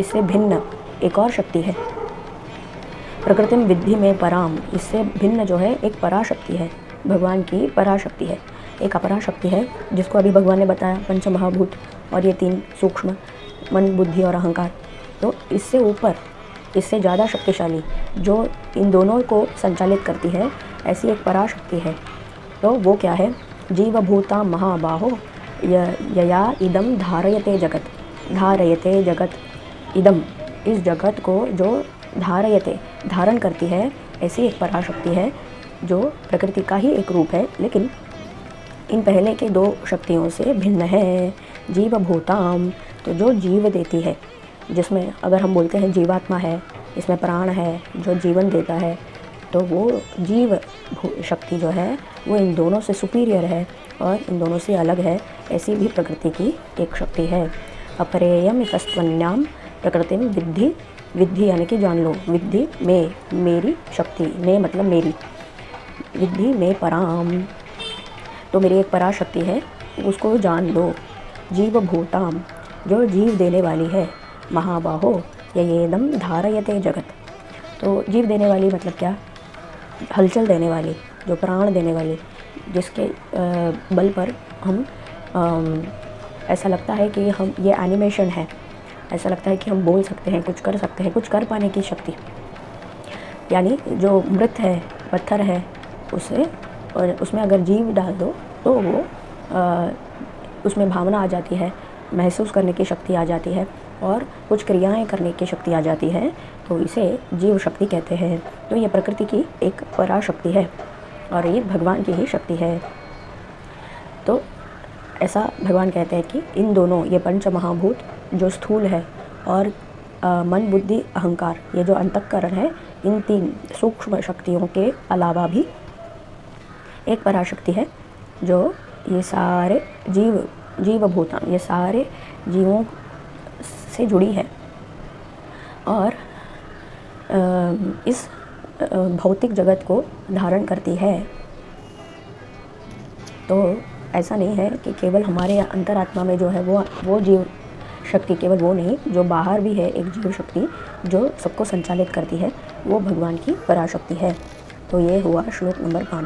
इससे भिन्न एक और शक्ति है। प्रकृतिम विद्धि में पराम, इससे भिन्न जो है एक पराशक्ति है, भगवान की पराशक्ति है। एक अपरा शक्ति है जिसको अभी भगवान ने बताया, पंच महाभूत और ये 3 सूक्ष्म, मन बुद्धि और अहंकार। तो इससे ऊपर, इससे ज़्यादा शक्तिशाली जो इन दोनों को संचालित करती है, ऐसी एक पराशक्ति है। तो वो क्या है? जीवभूता महाबाहो यया इदम धारयते जगत, धारयते जगत इदम, इस जगत को जो धारयते, धारण करती है, ऐसी एक पराशक्ति है जो प्रकृति का ही एक रूप है, लेकिन इन पहले के 2 शक्तियों से भिन्न है। जीवभूताम, तो जो जीव देती है, जिसमें अगर हम बोलते हैं जीवात्मा है, इसमें प्राण है जो जीवन देता है, तो वो जीव शक्ति जो है वो इन दोनों से सुपीरियर है और इन दोनों से अलग है, ऐसी भी प्रकृति की एक शक्ति है। अपरेयम इतस्त्वन्याम प्रकृतिम विद्धि, विद्धि यानी कि जान लो, विद्धि में, मेरी शक्ति, में मतलब मेरी, विद्धि में पराम, तो मेरी एक पराशक्ति है, उसको जान लो। जीवभूताम, जो जीव देने वाली है, महाबाहो ययेदम धारयते जगत, तो जीव देने वाली मतलब क्या? हलचल देने वाली, जो प्राण देने वाली, जिसके बल पर हम ऐसा लगता है कि हम, ये एनिमेशन है, ऐसा लगता है कि हम बोल सकते हैं, कुछ कर सकते हैं, कुछ कर पाने की शक्ति। यानी जो मृत है, पत्थर है, उसे, और उसमें अगर जीव डाल दो तो वो उसमें भावना आ जाती है, महसूस करने की शक्ति आ जाती है और कुछ क्रियाएं करने की शक्ति आ जाती है, तो इसे जीव शक्ति कहते हैं। तो ये प्रकृति की एक पराशक्ति है और ये भगवान की ही शक्ति है। तो ऐसा भगवान कहते हैं कि इन दोनों, ये पंच महाभूत जो स्थूल है और मन बुद्धि अहंकार, ये जो अंतःकरण है, इन 3 सूक्ष्म शक्तियों के अलावा भी एक पराशक्ति है जो ये सारे जीवभूता, ये सारे जीवों से जुड़ी है और इस भौतिक जगत को धारण करती है। तो ऐसा नहीं है कि केवल हमारे अंतरात्मा में जो है वो जीव शक्ति, केवल वो नहीं, जो बाहर भी है एक जीव शक्ति जो सबको संचालित करती है, वो भगवान की पराशक्ति है। तो ये हुआ श्लोक नंबर 5।